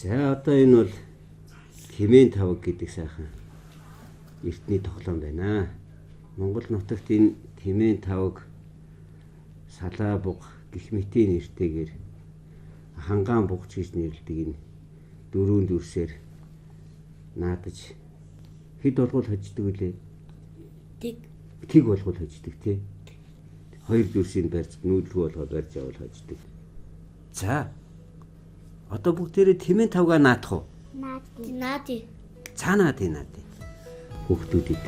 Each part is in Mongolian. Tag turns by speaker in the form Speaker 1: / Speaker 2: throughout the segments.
Speaker 1: За одоо энэ бол хэмээн тавг гэдэг сайхан эртний тоглоом байна. Монгол нутагт энэ хэмээн тавг салаа буг гэх мэтийн нэртэйгээр хангаан бугч гэж нэрлэдэг энэ дөрвөн дүрсээр наадаж хэд болгол хождог үлээ? Тэг болгол хождог тий. Хоёр дүрсийг барьж нүүдэлгүй болгоо барьж явал хождог. За одоо бүгдээрээ хэмээн тавга наадах уу?
Speaker 2: Наадъя.
Speaker 1: За наадъя. Хүүхдүүдэд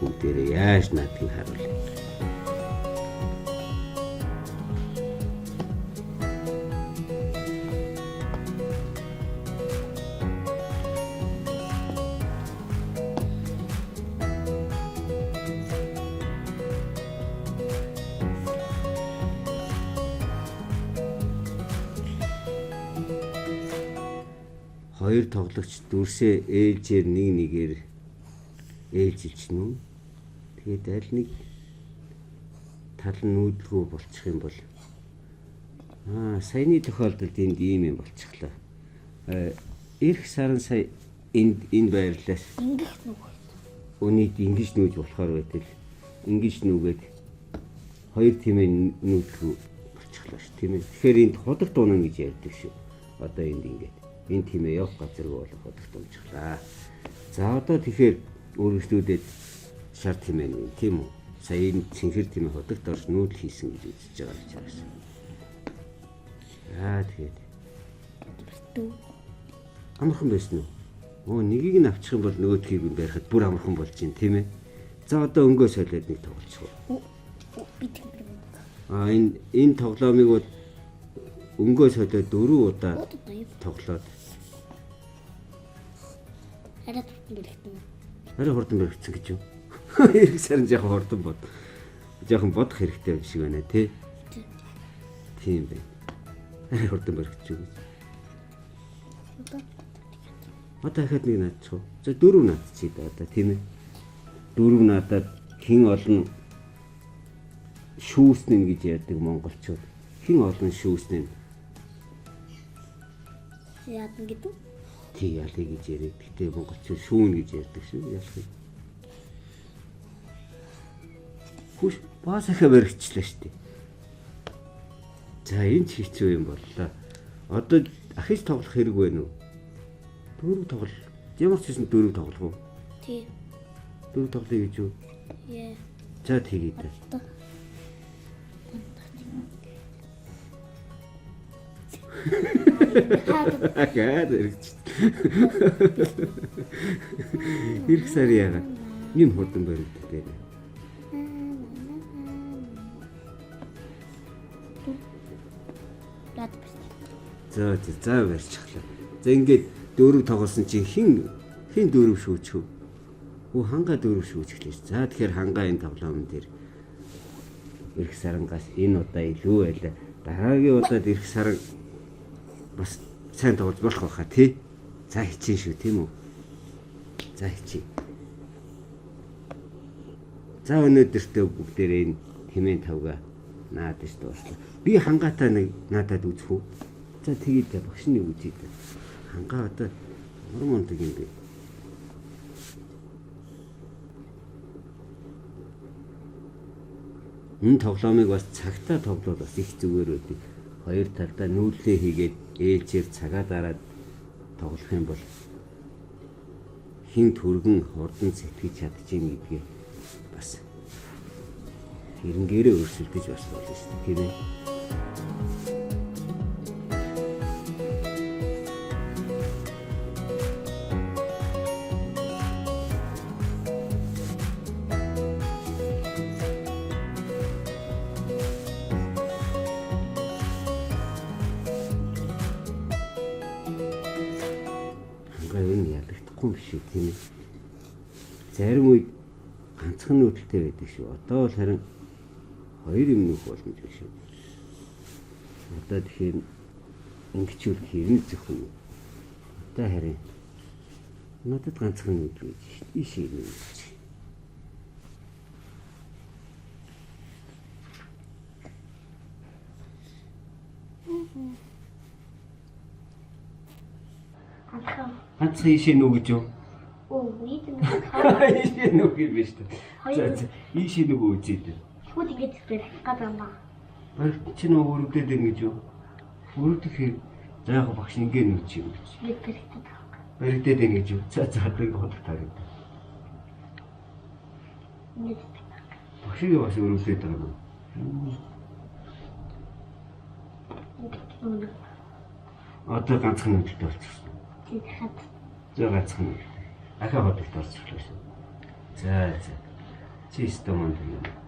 Speaker 1: бүгдээрээ яаж наадгийг харуул. Хоёр тоглогч дүрсээ ээлжээр нэг нэгээр ээлжилчихнэ. Тэгээд аль нэг тал нь нүүдэлгүй болчих юм бол саяны тохиолдолд энд ийм юм болчихлоо. Ирэх сарын сая энэ байрлалаас
Speaker 2: Ингэх нүг.
Speaker 1: Үнийг ингэж нүүж болохоор байтал ингэж нүгээд хоёр тимээ нүүдэлгүй болчихлоо ш тийм ээ. Тэгэхээр энд ходог дуунаа гэж ярьдаг шүү. Одоо энд ингэж энэ тимээ явах газаргүй болох бодогт унжглаа. За одоо тэгэхээр өөрөглөөдөд шар тимээ нүү тийм үү? Сая энэ цэнхэр тимээ ходогт орж нүүдэл хийсэн гэж үзэж байгаа гэж харсан. Тэгээд амархан байсан уу? Нэгийг нь авчих юм бол нөгөөдхийг нь барихад бүр амархан болж байна тийм ээ. За одоо өнгөө солиод нэг тоглочих уу? Энэ тоглоомыг бол өнгөө солиод 4 удаа тоглоод арай хурдан баригдсан гэж юу? Ирэх сарын жоохон хурдан бод. Жоохон бодох хэрэгтэй юм шиг байна тий. Тийм байна. Арай хурдан баригдчих үү? Одоо дахиад нэг наадчих уу? За 4 наадчих одоо тийм ээ. 4 наадаад хэн олон шүүснэ гэж ярьдаг монголчууд. Хэн олон шүүснэ?
Speaker 2: Яадан гэдэг?
Speaker 1: Тий ялыг гэж яриад. Гэтэ монголчууд шүүн гэж ярьдаг шүү. Ялах. Хүш баасахаа баригчлаа шүү дээ. За энэ ч хэцүү юм боллоо. Одоо ахиж тоглох хэрэг байна уу? 4 тоглол. Ямар ч юм 4 тоглох уу?
Speaker 2: Тий.
Speaker 1: 4 тоглоё гэж юу?
Speaker 2: Яа.
Speaker 1: За тэгээд. Ирэх сар яагаад юм хурдан баригддаг. За барьчихлаа. За ингээд 4 тоглосон чинь хэн 4 шүүчих вэ? Хангаа 4 шүүчих лээ. За тэгэхээр хангаа энэ тоглоомн дээр ирэх сарангаас энэ удаа илүү байлаа. Дараагийн удаад ирэх саран бас сайн тоглож болох байхаа тий. За хичээн шүү тийм үү? За хичээ. За өнөөдөртөө бүгдээрээ энэ хэмээн тавга наадаж дууслаа. Би хангаатай нэг наадад үзэх үү? За тэгээд багшны үзье. Хангаа одоо мундаг юм бэ. Энэ тоглоомыг бас цагтаа тоглоод бас их зүгээр байдаг. Хоёр талдаа нүүлээ хийгээд ээлжээр цагаа дараад тоглох юм бол хин төргөн хурдан сэтгэж чадчихна гэдгээ бас хэрэгээрээ өрсөлдөж бас болно шүү дээ тийм ээ. Энэ ядагдахгүй юм шиг тийм ээ. Зарим үед ганцхан нүүдэлтэй байдаг шүү. Одоо бол харин хоёр юм нөх болно гэж шүү. Одоо тэгэхээр ингэчүүл хэрнэ зөвхөн. Одоо харин надад ганцхан нүүдэл гэж шүү. Иш юм. Ганцхан ийшээ нүгэж юу?
Speaker 2: Үгүй тийм.
Speaker 1: Ийшээ нүг юм биш үү?
Speaker 2: Хоёр.
Speaker 1: Ийшээ нүг үзээд.
Speaker 2: Хүүд ингэж барих гэдэг юм байна.
Speaker 1: Чи нөө өрөвдөд ингэж юу? Өрөвдөх за яг багш ингэ нүч юм гэж.
Speaker 2: Бид барихтаа таах.
Speaker 1: Өрөвдөд ингэж юу? За дэг бодлоо таарав.
Speaker 2: Ингэж.
Speaker 1: Багшиг бас өрөвдөд байгаа юм. Одоо ганцхан нүдтэй болчихсон.
Speaker 2: Чи дахиад.
Speaker 1: За ганцхан нүд. Ахаа хотод орчихлоо. За. Чи стомонд юм.